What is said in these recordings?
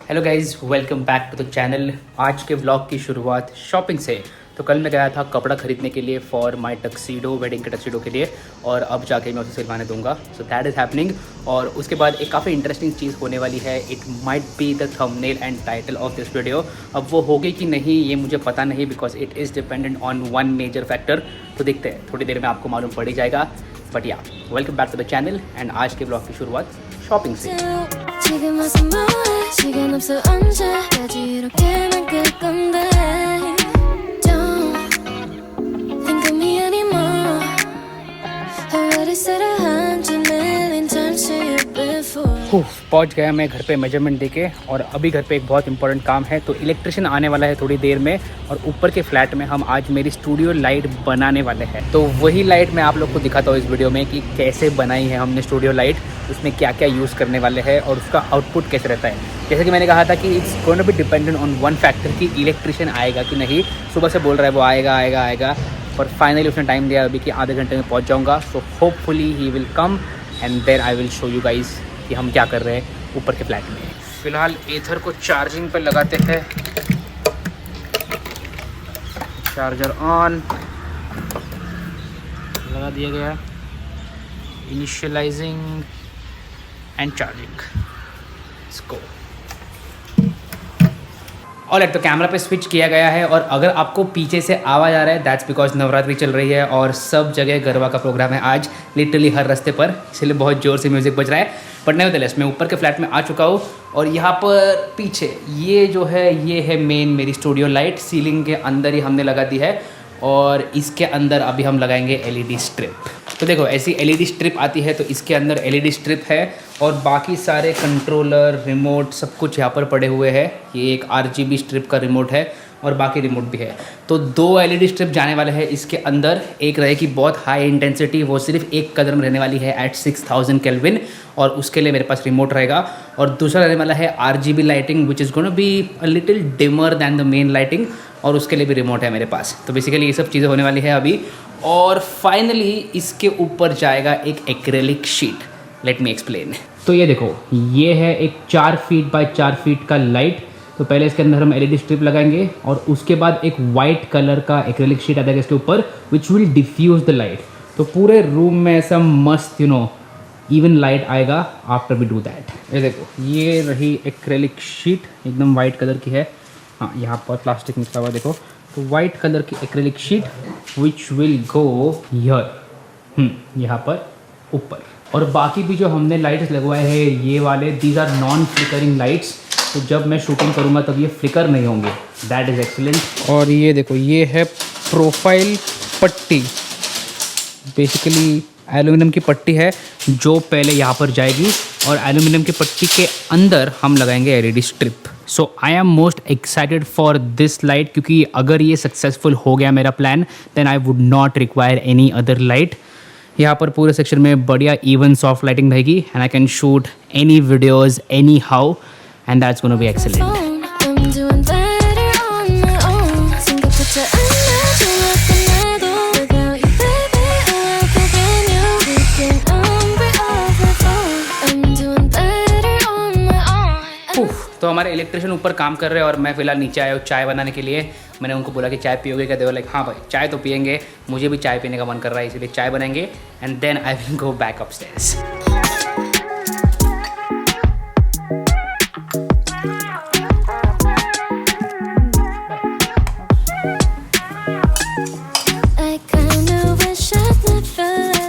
Hello guys, welcome back to the channel. आज के vlog की शुरुआत शॉपिंग से। तो कल मैं गया था कपड़ा खरीदने के लिए फॉर माय टक्सीडो, वेडिंग के टक्सीडो के लिए, और अब जाके मैं उसे सिलवाने दूंगा। So that is happening. और उसके बाद एक काफ़ी इंटरेस्टिंग चीज़ होने वाली है। It might be the thumbnail and title of this video. अब वो होगी कि नहीं ये मुझे पता नहीं, because it is dependent on one major factor. तो देखते हैं, थोड़ी देर में आपको मालूम पड़ ही जाएगा। But yeah, welcome back to the channel and आज के ब्लॉग की शुरुआत शॉपिंग से। 지금 와서 뭐해 시간 없어 언제까지 이렇게만 끌 건데 Don't think of me anymore Already said 100 million times to you before पहुंच गया मैं घर पे मेजरमेंट देके, और अभी घर पे एक बहुत इंपॉर्टेंट काम है। तो इलेक्ट्रिशियन आने वाला है थोड़ी देर में, और ऊपर के फ्लैट में हम आज मेरी स्टूडियो लाइट बनाने वाले हैं। तो वही लाइट मैं आप लोग को दिखाता हूँ इस वीडियो में कि कैसे बनाई है हमने स्टूडियो लाइट, उसमें क्या क्या यूज़ करने वाले हैं और उसका आउटपुट कैसे रहता है। जैसे कि मैंने कहा था कि it's going to be dependent on one factor कि इलेक्ट्रिशियन आएगा कि नहीं। सुबह से बोल रहा है वो आएगा, और फाइनली उसने टाइम दिया अभी कि आधे घंटे में पहुँच जाऊँगा। So hopefully he will come and then I will show you guys कि हम क्या कर रहे हैं ऊपर के फ्लैट में। फ़िलहाल एथर को चार्जिंग पर लगाते हैं। चार्जर ऑन लगा दिया गया, initialising and charging. Let's go. और एक तो कैमरा पे स्विच किया गया है, और अगर आपको पीछे से आवाज़ आ रहा है दैट्स बिकॉज नवरात्रि चल रही है और सब जगह गरबा का प्रोग्राम है आज, लिटरली हर रास्ते पर, इसलिए बहुत ज़ोर से म्यूज़िक बज रहा है। बट नेवरदलेस मैं ऊपर के फ्लैट में आ चुका हूँ, और यहाँ पर पीछे ये जो है ये है मेन मेरी स्टूडियो लाइट। सीलिंग के अंदर ही हमने लगा दी है, और इसके अंदर अभी हम लगाएंगे एलईडी स्ट्रिप। तो देखो ऐसी एलईडी स्ट्रिप आती है, तो इसके अंदर एलईडी स्ट्रिप है, और बाकी सारे कंट्रोलर रिमोट सब कुछ यहाँ पर पड़े हुए हैं। ये एक आरजीबी स्ट्रिप का रिमोट है, और बाकी रिमोट भी है। तो 2 एलईडी स्ट्रिप जाने वाले हैं इसके अंदर। एक रहेगी बहुत हाई इंटेंसिटी, वो सिर्फ एक कदर में रहने वाली है एट 6000 केल्विन, और उसके लिए मेरे पास रिमोट रहेगा। और दूसरा रहने वाला है RGB lighting which is gonna be a little dimmer than the main lighting, और उसके लिए भी रिमोट है मेरे पास। तो बेसिकली ये सब चीज़ें होने वाली है अभी। और फाइनली इसके ऊपर जाएगा एक acrylic sheet. Let me explain. तो ये देखो, ये है एक 4 फीट बाय 4 फीट का लाइट। तो पहले इसके अंदर हम एलईडी स्ट्रिप लगाएंगे, और उसके बाद एक वाइट कलर का एक्रेलिक शीट आ जाएगा इसके ऊपर which will diffuse the light. तो पूरे रूम में ऐसा मस्त इवन लाइट आएगा आफ्टर वी डू दैट। ये देखो, ये रही एक्रेलिक शीट, एकदम वाइट कलर की है। हाँ, यहाँ पर प्लास्टिक निकला हुआ देखो। तो वाइट कलर की acrylic sheet which will go here, यहाँ पर ऊपर। और बाकी भी जो हमने लाइट्स लगवाए हैं ये वाले, these are non flickering lights. तो जब मैं शूटिंग करूँगा तब ये फ्लिकर नहीं होंगे। That is excellent. और ये देखो, ये है प्रोफाइल पट्टी, बेसिकली एल्यूमिनियम की पट्टी है जो पहले यहाँ पर जाएगी, और एल्यूमिनियम की पट्टी के अंदर हम लगाएंगे LED strip. So I am most excited for this light, क्योंकि अगर ये सक्सेसफुल हो गया मेरा plan, then I would not require any other light. यहाँ पर पूरे सेक्शन में बढ़िया इवन सॉफ्ट लाइटिंग रहेगी, and I can shoot any videos anyhow, and that's gonna be excellent. I'm doing better on my own 생각조차 안 나도 아픈데도 Without you baby I feel brand new We can be off the phone I'm doing better on my own तो हमारे electrician ऊपर काम कर रहे हैं, और मैं फ़िलहाल नीचे आया हूँ चाय बनाने के लिए। मैंने उनको बोला कि चाय पियोगे क्या? देवर लाइक हाँ भाई चाय तो पियेंगे, मुझे भी चाय पीने का मन कर रहा है, इसलिए चाय बनाएंगे and then I will go back upstairs.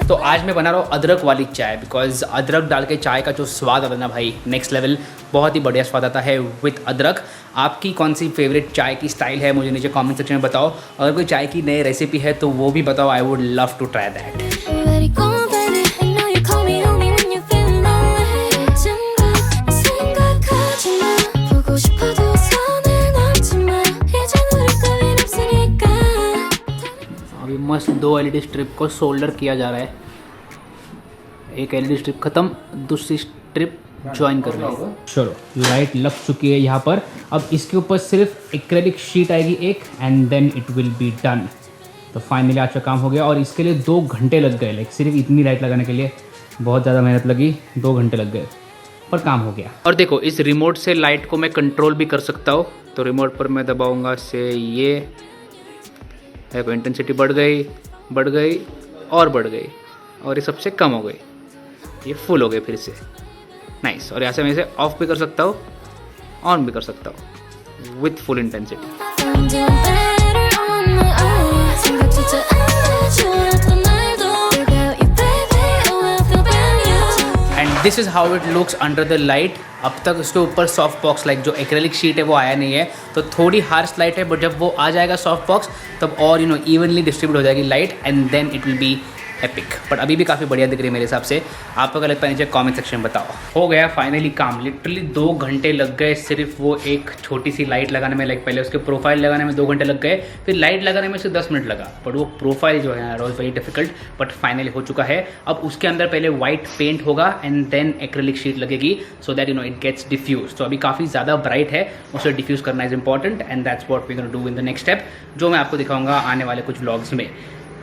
तो आज मैं बना रहा हूँ अदरक वाली चाय, बिकॉज अदरक डाल के चाय का जो स्वाद आता है ना भाई, नेक्स्ट लेवल, बहुत ही बढ़िया स्वाद आता है विथ अदरक। आपकी कौन सी फेवरेट चाय की स्टाइल है मुझे नीचे कमेंट सेक्शन में बताओ। अगर कोई चाय की नई रेसिपी है तो वो भी बताओ, I would love to try that. अभी मस्त 2 एलईडी स्ट्रिप को सोल्डर किया जा रहा है। एक एलईडी स्ट्रिप ख़त्म, दूसरी स्ट्रिप ज्वाइन कर रहे हैं। चलो लाइट लग चुकी है यहाँ पर। अब इसके ऊपर सिर्फ एक्रेलिक शीट आएगी एक, and then it will be done. तो फाइनली आज का काम हो गया, और इसके लिए 2 घंटे लग गए। लाइक सिर्फ इतनी लाइट लगाने के लिए बहुत ज़्यादा मेहनत लगी, 2 घंटे लग गए। और काम हो गया। और देखो इस रिमोट से लाइट को मैं कंट्रोल भी कर सकता हूँ। तो रिमोट पर मैं दबाऊंगा से ये देखो इंटेंसिटी बढ़ गई और बढ़ गई और ये सबसे कम हो गई, ये फुल हो गई फिर से। नाइस। और यहाँ से मैं इसे ऑफ भी कर सकता हूँ, ऑन भी कर सकता हूँ with full intensity. I'm doing better on my own. 생각조차 안 해줘 어떤 날도. Without you, baby, I will feel brand new. And this is how it looks under the light. अब तक उसके ऊपर सॉफ्ट बॉक्स लाइक जो एक्रेलिक शीट है वो आया नहीं है, तो थोड़ी हार्श लाइट है, बट जब वो आ जाएगा सॉफ्ट बॉक्स तब और इवनली डिस्ट्रीब्यूट हो जाएगी light and then it will be epic. But अभी भी काफ़ी बढ़िया दिख रही है मेरे हिसाब से। आपको क्या लगता है नीचे कमेंट सेक्शन में बताओ। हो गया फाइनली काम। लिटरली 2 घंटे लग गए सिर्फ वो एक छोटी सी लाइट लगाने में। लाइक पहले उसके प्रोफाइल लगाने में 2 घंटे लग गए, फिर लाइट लगाने में सिर्फ 10 मिनट लगा। बट वो प्रोफाइल जो है was very difficult, but finally हो चुका है। अब उसके अंदर पहले वाइट पेंट होगा एंड देन एक्रेलिक शीट लगेगी so that it gets diffuse. तो अभी काफ़ी ज़्यादा ब्राइट है, उसे डिफ्यूज करना is important and that's what we gonna do in the next step, जो मैं आपको दिखाऊंगा आने वाले कुछ व्लॉग्स में।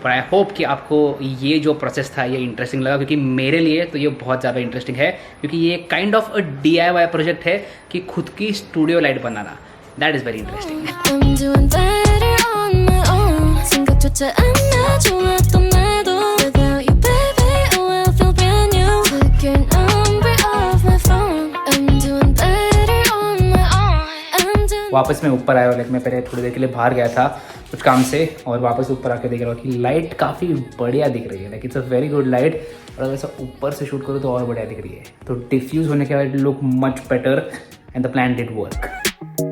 पर आई होप कि आपको ये जो प्रोसेस था ये इंटरेस्टिंग लगा, क्योंकि मेरे लिए तो ये बहुत ज़्यादा इंटरेस्टिंग है, क्योंकि ये kind of a DIY project है कि खुद की studio light banana. That is very interesting. I'm doing better on my own. 생각조차 안 해줘 어떤 날도. Without you, baby, I will feel brand new. Took your number off my phone. I'm doing better on my own. I'm doing. वापस मैं ऊपर आया, like मैं पहले थोड़ी देर के लिए बाहर गया था कुछ काम से, और वापस ऊपर आके देख रहा हूँ कि लाइट काफ़ी बढ़िया दिख रही है। Like it's a very good light, और अगर ऐसा ऊपर से शूट करो तो और बढ़िया दिख रही है। तो डिफ्यूज़ होने के बाद look much better and the plan did work.